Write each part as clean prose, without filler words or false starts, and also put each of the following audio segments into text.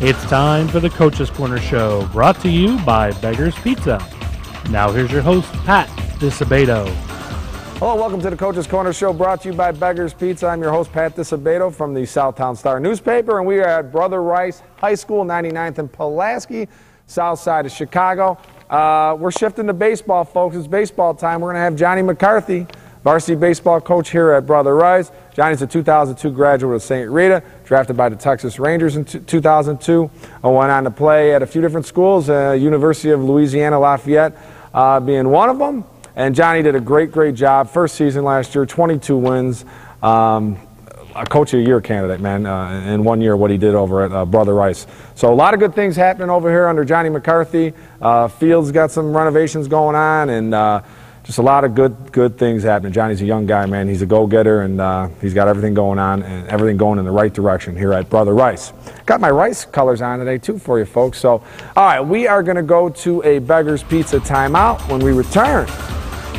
It's time for the Coach's Corner Show, brought to you by Beggar's Pizza. Now here's your host, Pat Disabato. Hello, welcome to the Coach's Corner Show, brought to you by Beggar's Pizza. I'm your host, Pat Disabato from the Southtown Star newspaper, and we are at Brother Rice High School, 99th and Pulaski, south side of Chicago. We're shifting to baseball, folks. It's baseball time. We're going to have Johnny McCarthy, varsity baseball coach here at Brother Rice. Johnny's a 2002 graduate of St. Rita, drafted by the Texas Rangers in 2002. Went on to play at a few different schools, University of Louisiana Lafayette being one of them. And Johnny did a great job. First season last year, 22 wins. A Coach of the Year candidate, man, in 1 year what he did over at Brother Rice. So a lot of good things happening over here under Johnny McCarthy. Field's got some renovations going on, and just a lot of good things happening. Johnny's a young guy, man. He's a go-getter, and he's got everything going on and everything going in the right direction here at Brother Rice. Got my Rice colors on today, too, for you folks. So, all right, we are going to go to a Beggar's Pizza timeout. When we return,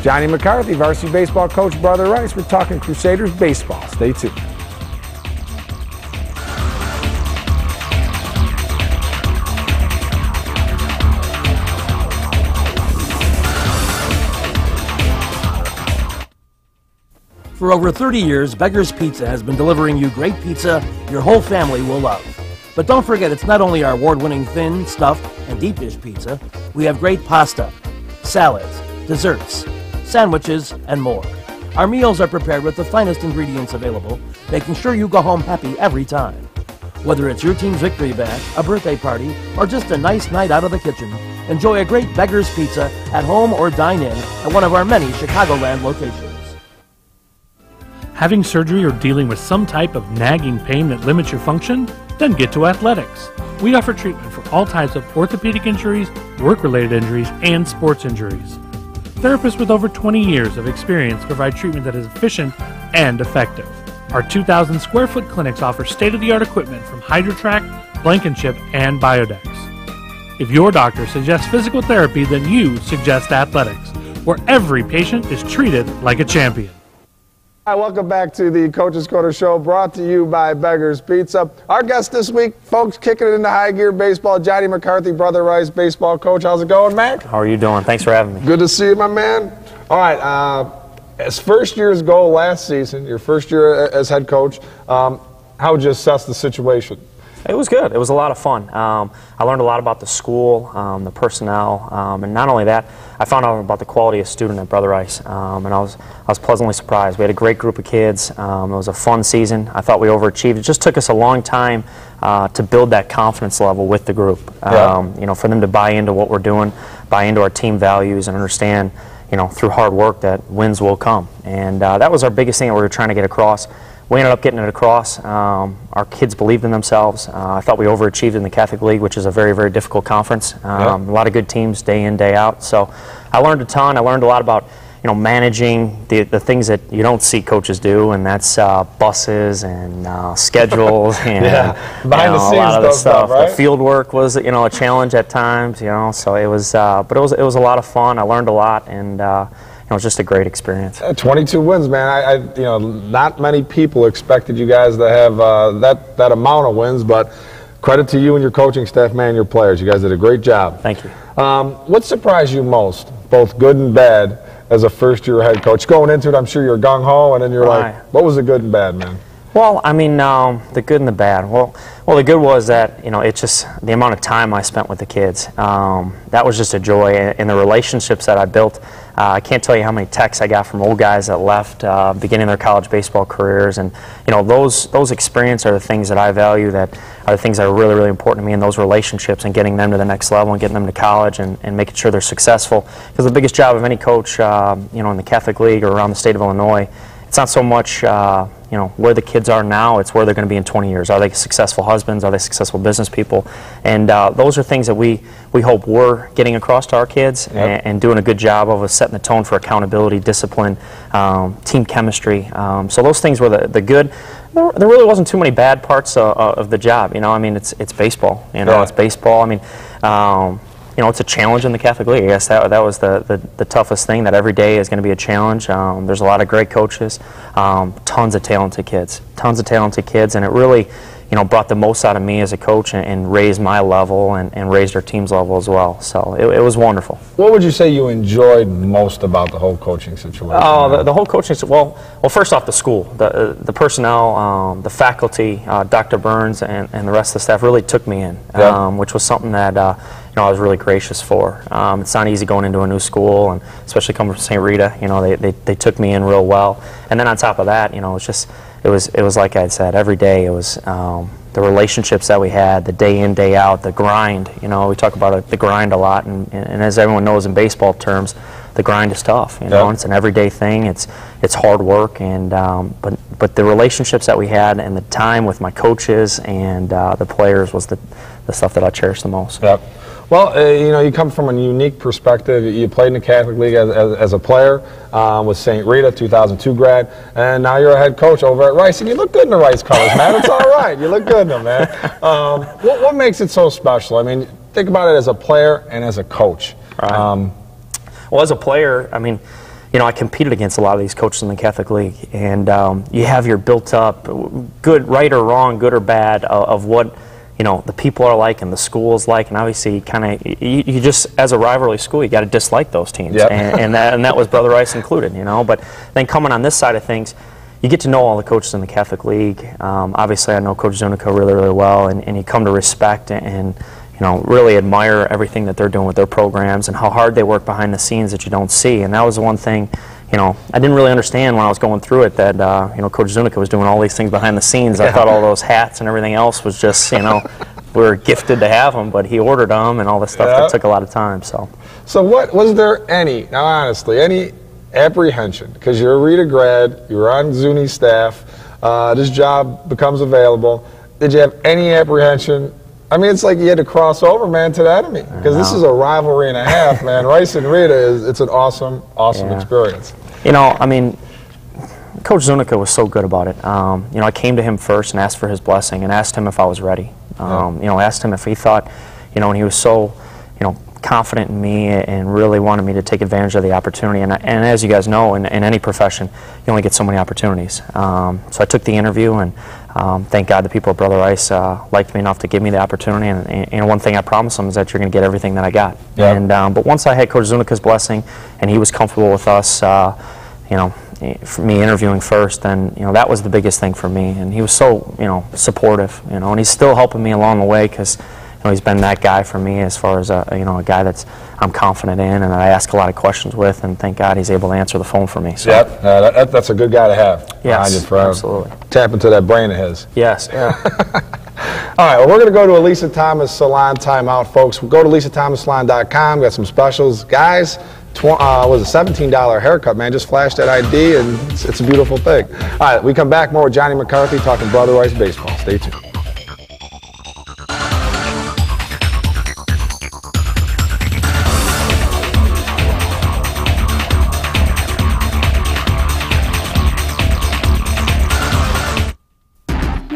Johnny McCarthy, varsity baseball coach, Brother Rice. We're talking Crusaders baseball. Stay tuned. For over 30 years, Beggar's Pizza has been delivering you great pizza your whole family will love. But don't forget, it's not only our award-winning thin, stuffed, and deep dish pizza. We have great pasta, salads, desserts, sandwiches, and more. Our meals are prepared with the finest ingredients available, making sure you go home happy every time. Whether it's your team's victory bash, a birthday party, or just a nice night out of the kitchen, enjoy a great Beggar's Pizza at home or dine in at one of our many Chicagoland locations. Having surgery or dealing with some type of nagging pain that limits your function? Then get to Athletics. We offer treatment for all types of orthopedic injuries, work-related injuries, and sports injuries. Therapists with over 20 years of experience provide treatment that is efficient and effective. Our 2,000 square foot clinics offer state-of-the-art equipment from HydroTrack, Blankenship, and Biodex. If your doctor suggests physical therapy, then you suggest Athletics, where every patient is treated like a champion. Hi, welcome back to the Coach's Corner Show, brought to you by Beggar's Pizza. Our guest this week, folks, kicking it into high gear baseball, Johnny McCarthy, Brother Rice baseball coach. How's it going, Mac? How are you doing? Thanks for having me. Good to see you, my man. All right, as first year's goal last season, your first year as head coach, how would you assess the situation? It was good. It was a lot of fun. I learned a lot about the school, the personnel, and not only that, I found out about the quality of student at Brother Rice, and I was pleasantly surprised. We had a great group of kids. It was a fun season. I thought we overachieved. It just took us a long time to build that confidence level with the group. You know, for them to buy into what we're doing, buy into our team values, and understand, you know, through hard work that wins will come. And that was our biggest thing that we were trying to get across. We ended up getting it across. Our kids believed in themselves. I thought we overachieved in the Catholic League, which is a very difficult conference. A lot of good teams day in, day out. So I learned a ton. I learned a lot about, you know, managing the things that you don't see coaches do, and that's buses and schedules and behind the scenes a lot of the stuff. right? The field work was, you know, a challenge at times. You know, so it was, but it was a lot of fun. I learned a lot, and it was just a great experience. 22 wins, man. You know, not many people expected you guys to have that amount of wins, but credit to you and your coaching staff, man, your players. You guys did a great job. Thank you. What surprised you most, both good and bad, as a first-year head coach? Going into it, I'm sure you're gung-ho, and then you're like, what was the good and bad, man? Well, I mean, the good and the bad. Well, the good was that, you know, it's just the amount of time I spent with the kids. That was just a joy, and the relationships that I built. I can't tell you how many texts I got from old guys that left beginning their college baseball careers, and you know, those experiences are the things that I value, that are the things that are really important to me, and those relationships and getting them to the next level and getting them to college and making sure they're successful. Because the biggest job of any coach, you know, in the Catholic League or around the state of Illinois, it's not so much you know, where the kids are now, it's where they're going to be in 20 years. Are they successful husbands? Are they successful business people? And those are things that we hope we're getting across to our kids, and doing a good job of setting the tone for accountability, discipline, team chemistry. So those things were the good. There really wasn't too many bad parts of the job. You know, I mean, it's baseball. You know, it's baseball. I mean, you know, it's a challenge in the Catholic League. I guess that was the toughest thing, that every day is going to be a challenge. There's a lot of great coaches, tons of talented kids, and it really, brought the most out of me as a coach and raised my level and raised our team's level as well. So it was wonderful. What would you say you enjoyed most about the whole coaching situation? Oh, the whole coaching. Well, first off, the school, the personnel, the faculty, Dr. Burns and the rest of the staff really took me in, which was something that I was really gracious for. It's not easy going into a new school, and especially coming from St. Rita. They took me in real well. And then on top of that, it was like I said, every day it was the relationships that we had, the day in, day out, the grind. We talk about the grind a lot, and as everyone knows in baseball terms, the grind is tough. It's an everyday thing. It's hard work, and but the relationships that we had and the time with my coaches and the players was the stuff that I cherish the most. Yep. Well, you come from a unique perspective. You played in the Catholic League as a player with St. Rita, 2002 grad, and now you're a head coach over at Rice, and you look good in the Rice colors, man. It's all right. You look good in them, man. What makes it so special? I mean, think about it as a player and as a coach. Right. Well, as a player, I mean, I competed against a lot of these coaches in the Catholic League, and you have your built-up, good, right or wrong, good or bad, of what the people are like and the school is like, and obviously you just, as a rivalry school, you got to dislike those teams. Yep. and that was Brother Rice included, but then coming on this side of things, you get to know all the coaches in the Catholic League. Obviously I know Coach Zuniga really, really well, and you come to respect and really admire everything that they're doing with their programs and how hard they work behind the scenes that you don't see. And that was the one thing I didn't really understand when I was going through it, that Coach Zuniga was doing all these things behind the scenes. I thought all those hats and everything else was just we were gifted to have them, but he ordered them and all this stuff that took a lot of time. So what was there any apprehension, because you're a Rita grad, you were on Zuni's staff, this job becomes available? Did you have any apprehension? I mean, it's like you had to cross over, man, to the enemy, because this is a rivalry and a half, man. Rice and Rita it's an awesome experience. I mean, Coach Zuniga was so good about it. I came to him first and asked for his blessing and asked him if I was ready. Asked him if he thought, and he was so, confident in me and really wanted me to take advantage of the opportunity. And as you guys know, in any profession, you only get so many opportunities. So I took the interview, and thank God the people at Brother Rice liked me enough to give me the opportunity. And one thing I promised them is that you're going to get everything that I got. Yeah. And but once I had Coach Zuniga's blessing and he was comfortable with us, for me interviewing first, then that was the biggest thing for me. And he was so supportive, and he's still helping me along the way, because he's been that guy for me as far as a guy that's I'm confident in and I ask a lot of questions with, and thank God he's able to answer the phone for me. So. Yep, that's a good guy to have. Yes, absolutely. Tap into that brain of his. Yes. Yeah. All right, well, we're going to go to Elisa Thomas Salon timeout, folks. We'll go to lisathomassalon.com. Got some specials. Guys, was a $17 haircut, man. Just flash that ID, and it's a beautiful thing. All right, we come back more with Johnny McCarthy talking Brother Rice baseball. Stay tuned.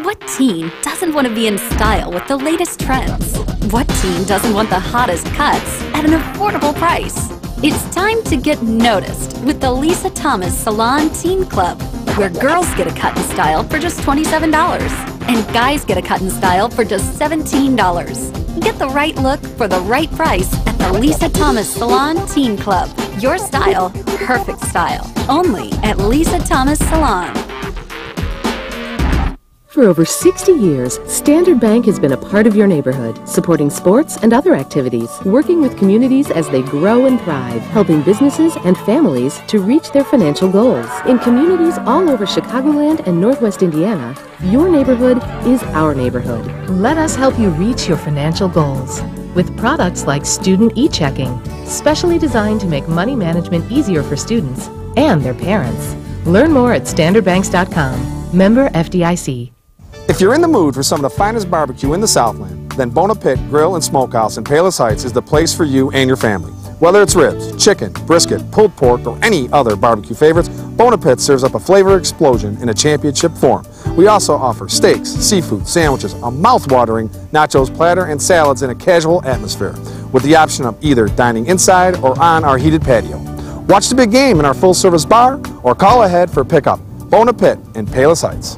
What teen doesn't want to be in style with the latest trends? What teen doesn't want the hottest cuts at an affordable price? It's time to get noticed with the Lisa Thomas Salon Teen Club, where girls get a cut and style for just $27 and guys get a cut and style for just $17. Get the right look for the right price at the Lisa Thomas Salon Teen Club. Your style, perfect style. Only at Lisa Thomas Salon. For over 60 years, Standard Bank has been a part of your neighborhood, supporting sports and other activities, working with communities as they grow and thrive, helping businesses and families to reach their financial goals. In communities all over Chicagoland and Northwest Indiana, your neighborhood is our neighborhood. Let us help you reach your financial goals with products like Student e-checking, specially designed to make money management easier for students and their parents. Learn more at standardbanks.com. Member FDIC. If you're in the mood for some of the finest barbecue in the Southland, then Bona Pit Grill and Smokehouse in Palos Heights is the place for you and your family. Whether it's ribs, chicken, brisket, pulled pork, or any other barbecue favorites, Bona Pit serves up a flavor explosion in a championship form. We also offer steaks, seafood, sandwiches, a mouth-watering nachos platter, and salads in a casual atmosphere, with the option of either dining inside or on our heated patio. Watch the big game in our full-service bar or call ahead for pickup. Bona Pit in Palos Heights.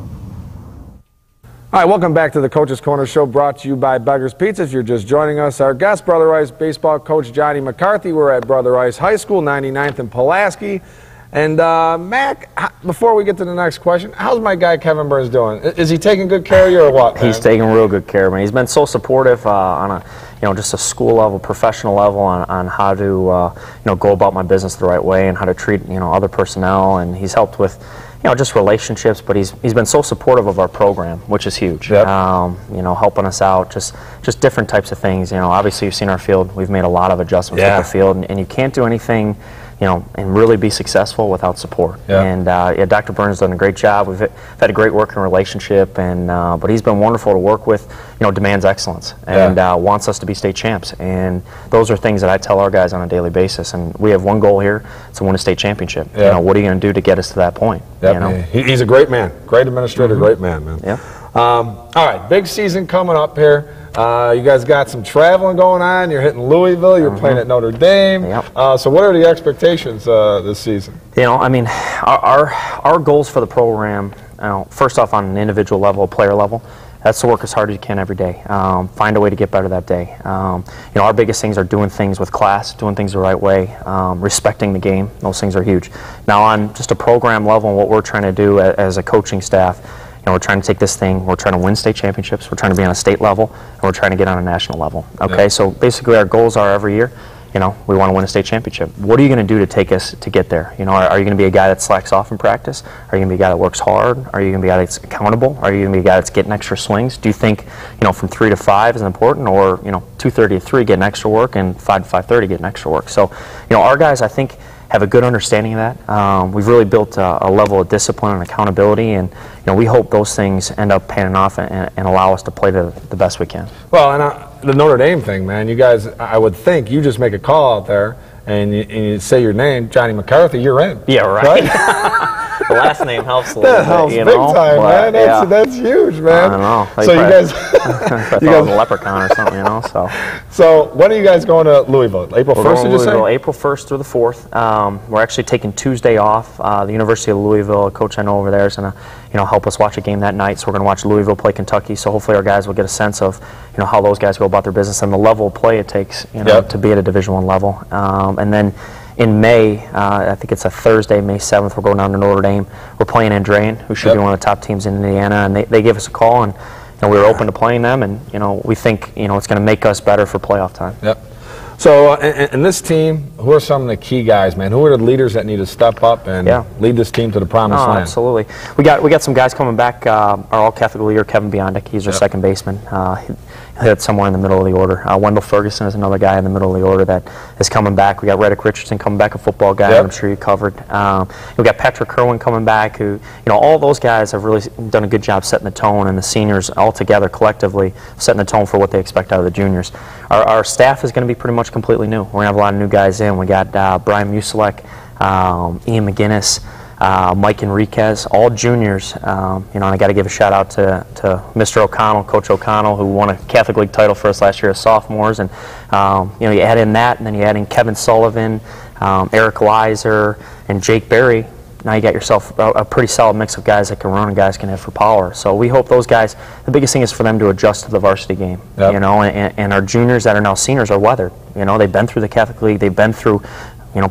All right, welcome back to the Coach's Corner Show, brought to you by Beggar's Pizza. If you're just joining us, our guest, Brother Rice baseball coach Johnny McCarthy. We're at Brother Rice High School, 99th and Pulaski. And Mac, before we get to the next question, how's my guy Kevin Burns doing? Is he taking good care of you or what, man? He's taking real good care of me. He's been so supportive on a, just a school level, professional level on how to, go about my business the right way and how to treat, other personnel. And he's helped with, just relationships, but he's been so supportive of our program, which is huge. Yep. Helping us out, just different types of things. Obviously you've seen our field. We've made a lot of adjustments to the field, and you can't do anything, and really be successful without support. Yep. And Dr. Burns has done a great job. We've had a great working relationship, and but he's been wonderful to work with. Demands excellence and wants us to be state champs. And those are things that I tell our guys on a daily basis. And we have one goal here: to win a state championship. Yeah. What are you going to do to get us to that point? Yep. He's a great man, great administrator, great man, man. Yeah. All right, big season coming up here. You guys got some traveling going on. You're hitting Louisville. You're playing at Notre Dame. Yep. So what are the expectations this season? Our goals for the program, first off on an individual level, player level, that's to work as hard as you can every day. Find a way to get better that day. Our biggest things are doing things with class, doing things the right way, respecting the game. Those things are huge. Now on just a program level, and what we're trying to do as a coaching staff, we're trying to take this thing, we're trying to win state championships, we're trying to be on a state level, and we're trying to get on a national level. Okay, so basically our goals are every year, we want to win a state championship. What are you going to do to take us to get there? Are you going to be a guy that slacks off in practice? Are you going to be a guy that works hard? Are you going to be a guy that's accountable? Are you going to be a guy that's getting extra swings? Do you think, from 3 to 5 is important, or 2:30 to 3 getting extra work, and 5 to 5:30 getting extra work? So, our guys, I think, have a good understanding of that. We've really built a level of discipline and accountability, and we hope those things end up paying off and allow us to play the best we can. Well, and the Notre Dame thing, man, you guys, I would think you just make a call out there and you say your name, Johnny McCarthy, you're in. Yeah, right? The last name helps a little bit. That helps big time, man. That's huge, man. I don't know. So you guys, I thought I was a leprechaun or something, So when are you guys going to Louisville? April 1st, did you say? April 1st through the 4th. We're actually taking Tuesday off. The University of Louisville, a coach I know over there, is going to help us watch a game that night. So we're going to watch Louisville play Kentucky. So hopefully our guys will get a sense of how those guys go about their business and the level of play it takes to be at a Division I level. And then in May, I think it's a Thursday, May 7th, we're going down to Notre Dame. We're playing Andrean, who should be one of the top teams in Indiana, and they give us a call, and we were open to playing them, and we think it's going to make us better for playoff time. Yep. So in this team, who are some of the key guys, man? Who are the leaders that need to step up and lead this team to the promised land? Absolutely. We got some guys coming back. Our all-Catholic leader, Kevin Biondic, he's our second baseman. Hit somewhere in the middle of the order. Wendell Ferguson is another guy in the middle of the order that is coming back. We got Reddick Richardson coming back, a football guy that I'm sure you covered. We got Patrick Kerwin coming back, who, all those guys have really done a good job setting the tone, and the seniors all together collectively setting the tone for what they expect out of the juniors. Our staff is going to be pretty much completely new. We're going to have a lot of new guys in. We got Brian Musilek, Ian McGinnis, Mike Enriquez, all juniors. And I got to give a shout out to Mr. O'Connell, Coach O'Connell, who won a Catholic League title for us last year as sophomores. And you add in that, and then you add in Kevin Sullivan, Eric Leiser, and Jake Berry. Now you got yourself a pretty solid mix of guys that can run and guys can hit for power. So we hope those guys, the biggest thing is for them to adjust to the varsity game. Yep. And our juniors that are now seniors are weathered. They've been through the Catholic League, they've been through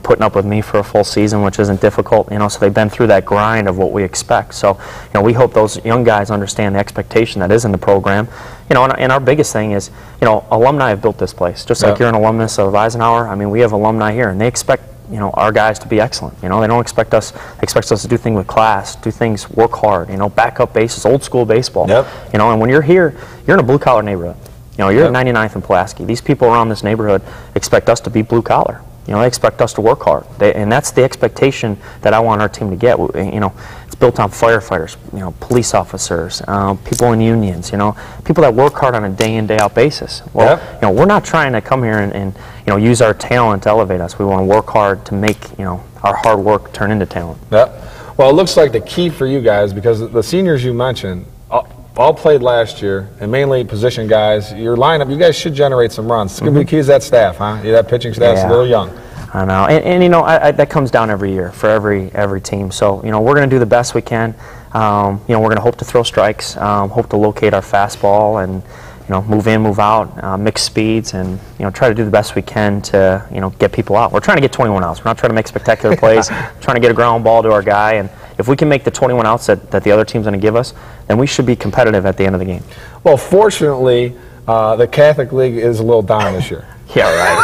putting up with me for a full season, which isn't difficult, so they've been through that grind of what we expect. So, we hope those young guys understand the expectation that is in the program. And our biggest thing is, alumni have built this place. Just like you're an alumnus of Eisenhower, I mean, we have alumni here, and they expect, our guys to be excellent. They don't expect us, they expect us to do things with class, do things, work hard, back up bases, old school baseball. Yep. And when you're here, you're in a blue collar neighborhood. You're at 99th and Pulaski. These people around this neighborhood expect us to be blue collar. They expect us to work hard, and that's the expectation that I want our team to get. It's built on firefighters, police officers, people in unions, people that work hard on a day in, day out basis. Well, we're not trying to come here and use our talent to elevate us. We want to work hard to make our hard work turn into talent. Yep. Well, it looks like the key for you guys, because the seniors you mentioned all played last year, and mainly position guys. Your lineup, you guys should generate some runs. It's going to be the key is that staff, huh? That pitching staff's a little young. I know, and you know, that comes down every year for every team. So you know, we're going to do the best we can. You know, we're going to hope to throw strikes, hope to locate our fastball, and you know, move in, move out, mix speeds, and you know, try to do the best we can to you know get people out. We're trying to get 21 outs. We're not trying to make spectacular plays. Trying to get a ground ball to our guy, and if we can make the 21 outs that the other team's going to give us, then we should be competitive at the end of the game. Well, fortunately, the Catholic League is a little down this year. Yeah, right.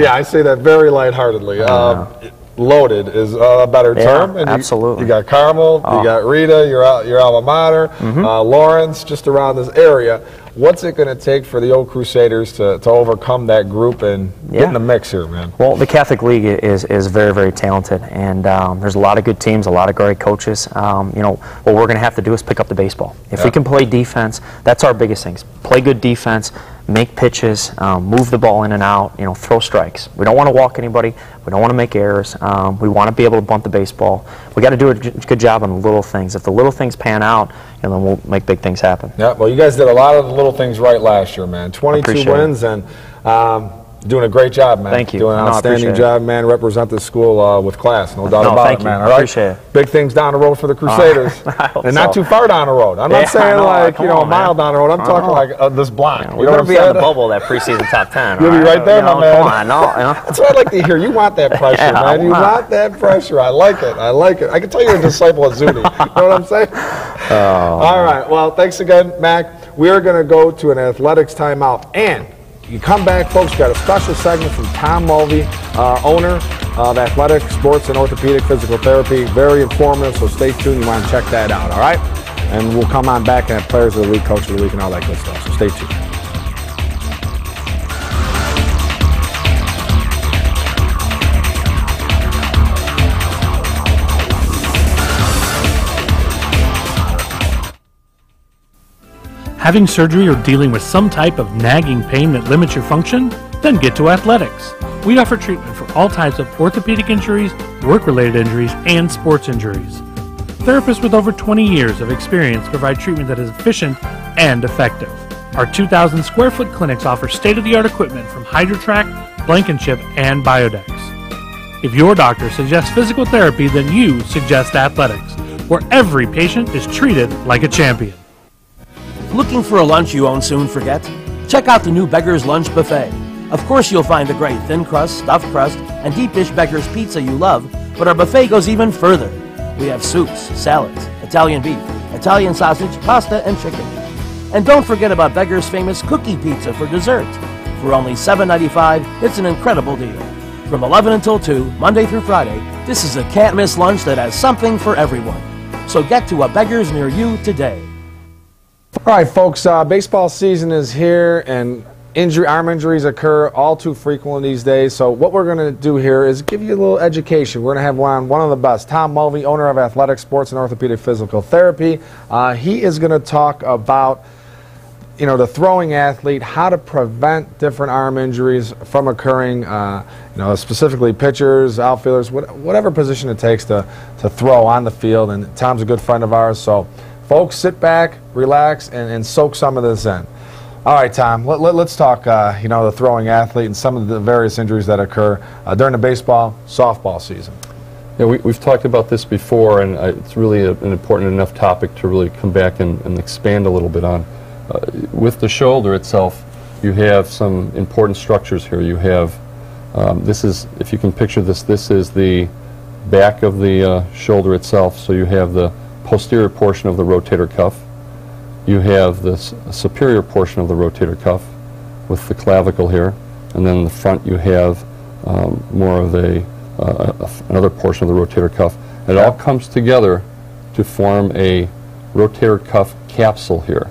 Yeah, I say that very lightheartedly. Loaded is a better term. And absolutely. You got Carmel, you got Rita, your alma mater, Lawrence, just around this area. What's it going to take for the old Crusaders to overcome that group and get in the mix here, man? Well, the Catholic League is very, very talented, and there's a lot of good teams, a lot of great coaches. You know, what we're going to have to do is pick up the baseball. If we can play defense, that's our biggest things. Play good defense, make pitches, move the ball in and out, you know, throw strikes. We don't want to walk anybody. We don't want to make errors. We want to be able to bunt the baseball. We got to do a good job on the little things. If the little things pan out, and then we'll make big things happen. Yeah, well, you guys did a lot of the little things right last year, man. 22 wins, and doing a great job, man. Thank you. Doing an outstanding job, man. Represent the school with class, no doubt about it, man. I appreciate it. Big things down the road for the Crusaders, and not too far down the road. I'm not saying like a mile down the road. I'm talking like this block. Yeah, we're going to be on the bubble that preseason top 10. You'll be right there, my man. Come on, That's what I like to hear. You want that pressure, man. You want that pressure. I like it. I like it. I can tell you're a disciple of Zuni. You know what I'm saying? All right. Well, thanks again, Mac. We are going to go to an athletics timeout, and you come back, folks. Got a special segment from Tom Mulvey, owner of Athletic Sports and Orthopedic Physical Therapy. Very informative, so stay tuned. You want to check that out, all right? And we'll come on back and have Players of the Week, Coach of the Week, and all that good stuff. So stay tuned. Having surgery or dealing with some type of nagging pain that limits your function? Then get to Athletics. We offer treatment for all types of orthopedic injuries, work-related injuries, and sports injuries. Therapists with over 20 years of experience provide treatment that is efficient and effective. Our 2,000 square foot clinics offer state-of-the-art equipment from HydroTrack, Blankenship, and Biodex. If your doctor suggests physical therapy, then you suggest Athletics, where every patient is treated like a champion. Looking for a lunch you won't soon forget? Check out the new Beggar's Lunch Buffet. Of course you'll find the great thin crust, stuffed crust, and deep dish Beggar's pizza you love, but our buffet goes even further. We have soups, salads, Italian beef, Italian sausage, pasta, and chicken. And don't forget about Beggar's famous cookie pizza for dessert. For only $7.95, it's an incredible deal. From 11 until 2, Monday through Friday, this is a can't-miss lunch that has something for everyone. So get to a Beggar's near you today. All right, folks, baseball season is here, and arm injuries occur all too frequently these days. So what we're going to do here is give you a little education. We're going to have one of the best, Tom Mulvey, owner of Athletic Sports and Orthopedic Physical Therapy. He is going to talk about, you know, the throwing athlete, how to prevent different arm injuries from occurring, you know, specifically pitchers, outfielders, whatever position it takes to throw on the field. And Tom's a good friend of ours, so folks, sit back, relax, and soak some of this in. All right, Tom, let's talk, you know, the throwing athlete and some of the various injuries that occur during the baseball, softball season. Yeah, we've talked about this before, and it's really an important enough topic to really come back and expand a little bit on. With the shoulder itself, you have some important structures here. You have, this is, if you can picture this, this is the back of the shoulder itself, so you have the posterior portion of the rotator cuff. You have this superior portion of the rotator cuff with the clavicle here, and then in the front you have more of another portion of the rotator cuff. It all comes together to form a rotator cuff capsule here,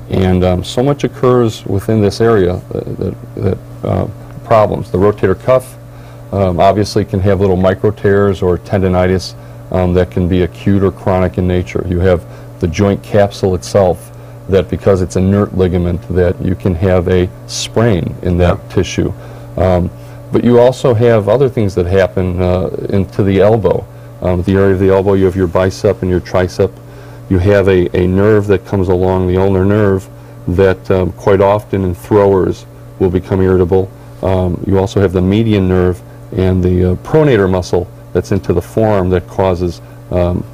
and so much occurs within this area that problems. The rotator cuff obviously can have little micro tears or tendinitis that can be acute or chronic in nature. You have the joint capsule itself that, because it's inert ligament, that you can have a sprain in that tissue. But you also have other things that happen into the elbow. The area of the elbow, you have your bicep and your tricep. You have a nerve that comes along, the ulnar nerve, that quite often in throwers will become irritable. You also have the median nerve and the pronator muscle that's into the forearm that causes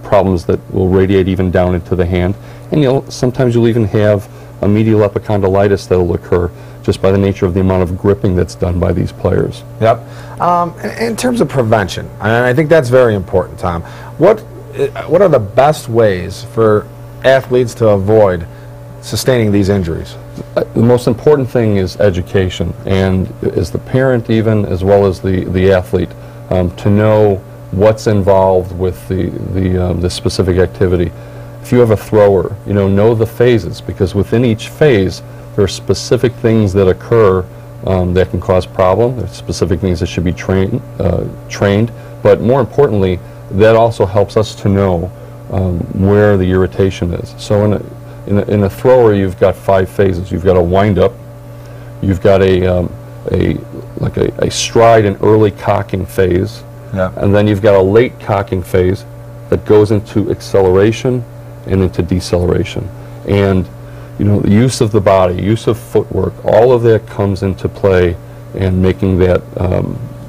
problems that will radiate even down into the hand. And sometimes you'll even have a medial epicondylitis that will occur just by the nature of the amount of gripping that's done by these players. Yep. In terms of prevention, and I think that's very important, Tom, what are the best ways for athletes to avoid sustaining these injuries? The most important thing is education, and as the parent even, as well as the athlete, to know what's involved with the specific activity. If you have a thrower, know the phases, because within each phase there are specific things that occur that can cause problem. There's specific things that should be trained, but more importantly, that also helps us to know where the irritation is. So in a thrower, you've got 5 phases. You've got a wind-up, you've got a stride and early cocking phase, and then you've got a late cocking phase that goes into acceleration and into deceleration. And the use of the body, use of footwork, all of that comes into play in making that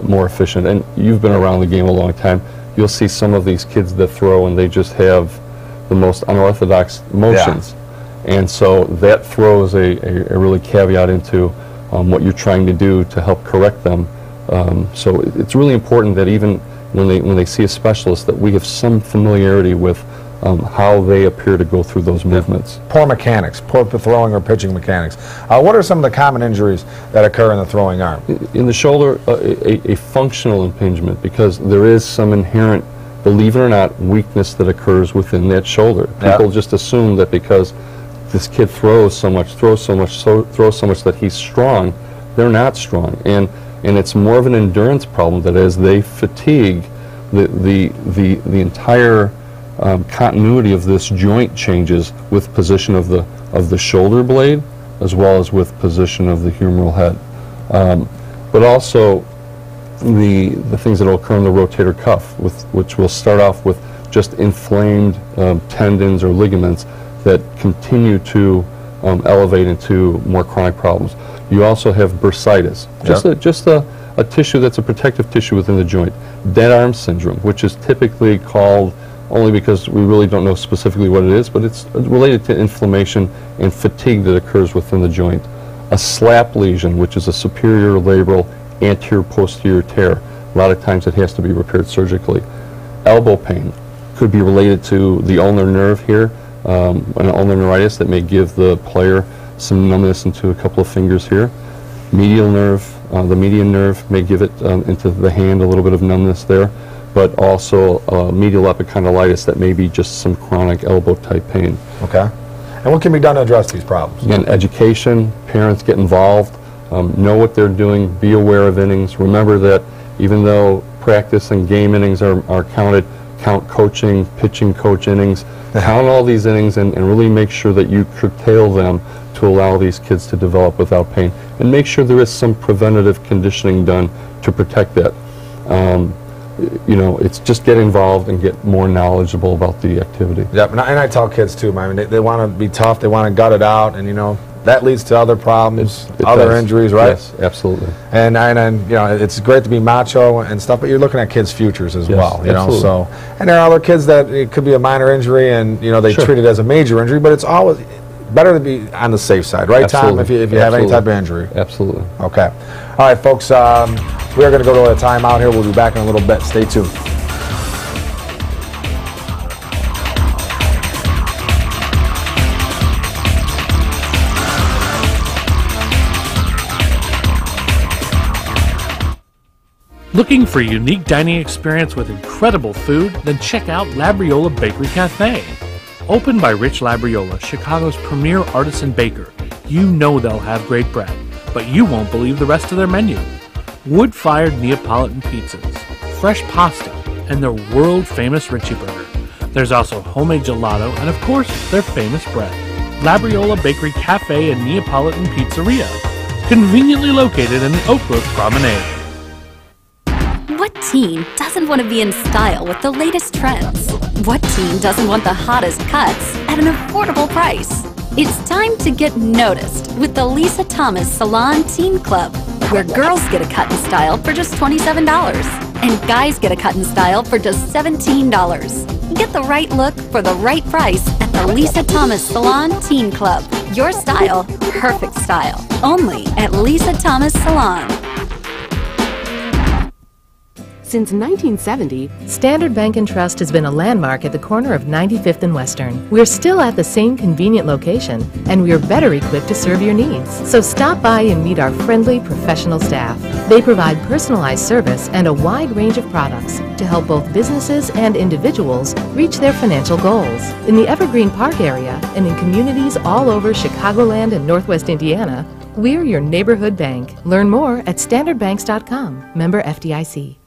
more efficient. And you've been around the game a long time. You'll see some of these kids that throw and they just have the most unorthodox motions. Yeah. And so that throws a really caveat into what you're trying to do to help correct them. So it's really important that even when they see a specialist, that we have some familiarity with how they appear to go through those movements. Poor mechanics, poor throwing or pitching mechanics. What are some of the common injuries that occur in the throwing arm? In the shoulder, a functional impingement, because there is some inherent, believe it or not, weakness that occurs within that shoulder. People just assume that because this kid throws so much that he's strong. They're not strong, and it's more of an endurance problem, that as they fatigue, the entire continuity of this joint changes with position of the shoulder blade, as well as with position of the humeral head. But also the things that will occur in the rotator cuff, which will start off with just inflamed tendons or ligaments that continue to elevate into more chronic problems. You also have bursitis, just a tissue that's a protective tissue within the joint. Dead arm syndrome, which is typically called, only because we really don't know specifically what it is, but it's related to inflammation and fatigue that occurs within the joint. A slap lesion, which is a superior labral anterior-posterior tear. A lot of times it has to be repaired surgically. Elbow pain could be related to the ulnar nerve here, an ulnar neuritis that may give the player some numbness into a couple of fingers here. Medial nerve, the median nerve may give it into the hand a little bit of numbness there, but also medial epicondylitis that may be just some chronic elbow type pain. Okay. And what can be done to address these problems? Again, education, parents get involved, know what they're doing, be aware of innings. Remember that even though practice and game innings are counted, count coaching, pitching coach innings, count all these innings and really make sure that you curtail them to allow these kids to develop without pain. And make sure there is some preventative conditioning done to protect that. It's just get involved and get more knowledgeable about the activity. Yep, and I tell kids too, I mean, they want to be tough, they want to gut it out, and that leads to other problems, other injuries, right? Yes, absolutely. And it's great to be macho and stuff, but you're looking at kids' futures as well, absolutely. So, and there are other kids that it could be a minor injury, and they treat it as a major injury, but it's always better to be on the safe side, right, Tom? If you have any type of injury. Absolutely. Okay. All right, folks. We are going to go to a timeout here. We'll be back in a little bit. Stay tuned. Looking for a unique dining experience with incredible food? Then check out Labriola Bakery Cafe. Opened by Rich Labriola, Chicago's premier artisan baker, you know they'll have great bread, but you won't believe the rest of their menu. Wood-fired Neapolitan pizzas, fresh pasta, and their world-famous Richie Burger. There's also homemade gelato and, of course, their famous bread. Labriola Bakery Cafe and Neapolitan Pizzeria, conveniently located in the Oak Brook Promenade. What teen doesn't want to be in style with the latest trends? What teen doesn't want the hottest cuts at an affordable price? It's time to get noticed with the Lisa Thomas Salon Teen Club. where girls get a cut and style for just $27 and guys get a cut and style for just $17. Get the right look for the right price at the Lisa Thomas Salon Teen Club. Your style, perfect style. Only at Lisa Thomas Salon. Since 1970, Standard Bank & Trust has been a landmark at the corner of 95th and Western. We're still at the same convenient location, and we're better equipped to serve your needs. So stop by and meet our friendly, professional staff. They provide personalized service and a wide range of products to help both businesses and individuals reach their financial goals. In the Evergreen Park area and in communities all over Chicagoland and Northwest Indiana, we're your neighborhood bank. Learn more at standardbanks.com. Member FDIC.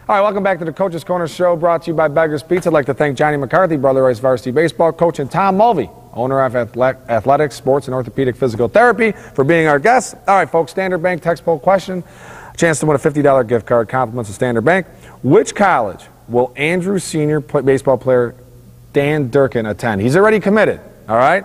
All right, welcome back to the Coach's Corner Show, brought to you by Beggar's Pizza. I'd like to thank Johnny McCarthy, Brother Rice Varsity Baseball coach, and Tom Mulvey, owner of Athletics, Sports, and Orthopedic Physical Therapy, for being our guests. All right, folks, Standard Bank text poll question. A chance to win a $50 gift card, compliments of Standard Bank. Which college will Andrew Senior baseball player Dan Durkin attend? He's already committed, all right?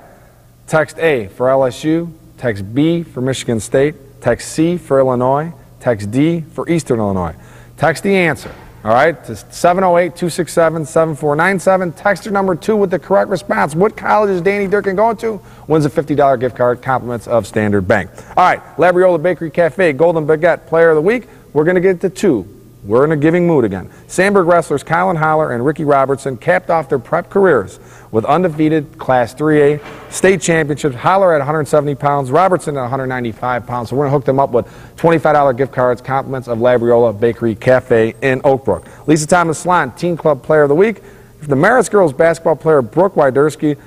Text A for LSU, text B for Michigan State, text C for Illinois, text D for Eastern Illinois. Text the answer, all right, to 708-267-7497. Texter number 2 with the correct response. What college is Danny Durkin going to? Wins a $50 gift card, compliments of Standard Bank. All right, Labriola Bakery Cafe, Golden Baguette, Player of the Week. We're going to get to 2. We're in a giving mood again. Sandburg wrestlers Colin Holler and Ricky Robertson capped off their prep careers with undefeated Class 3A state championships. Holler at 170 pounds, Robertson at 195 pounds. So we're going to hook them up with $25 gift cards, compliments of Labriola Bakery Cafe in Oak Brook. Lisa Thomas Salon, Teen Club Player of the Week. The Marist girls basketball player Brooke Wyderski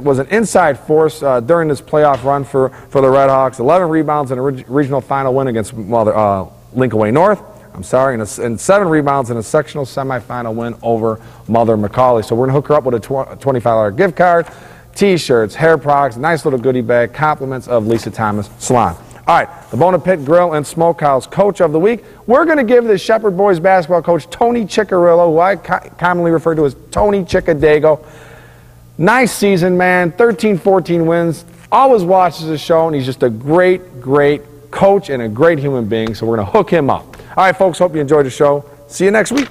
was an inside force during this playoff run for the Red Hawks. 11 rebounds in a regional final win against Lincoln Way North. And 7 rebounds in a sectional semifinal win over Mother McCarthy. So we're going to hook her up with a $25 gift card, T-shirts, hair products, nice little goodie bag, compliments of Lisa Thomas Salon. All right, the Bona Pit Grill and Smokehouse Coach of the Week. We're going to give the Shepherd Boys basketball coach, Tony Ciccarillo, who I commonly refer to as Tony Chickadago. Nice season, man, 13-14 wins. Always watches the show, and he's just a great, great coach and a great human being, so we're going to hook him up. All right, folks, hope you enjoyed the show. See you next week.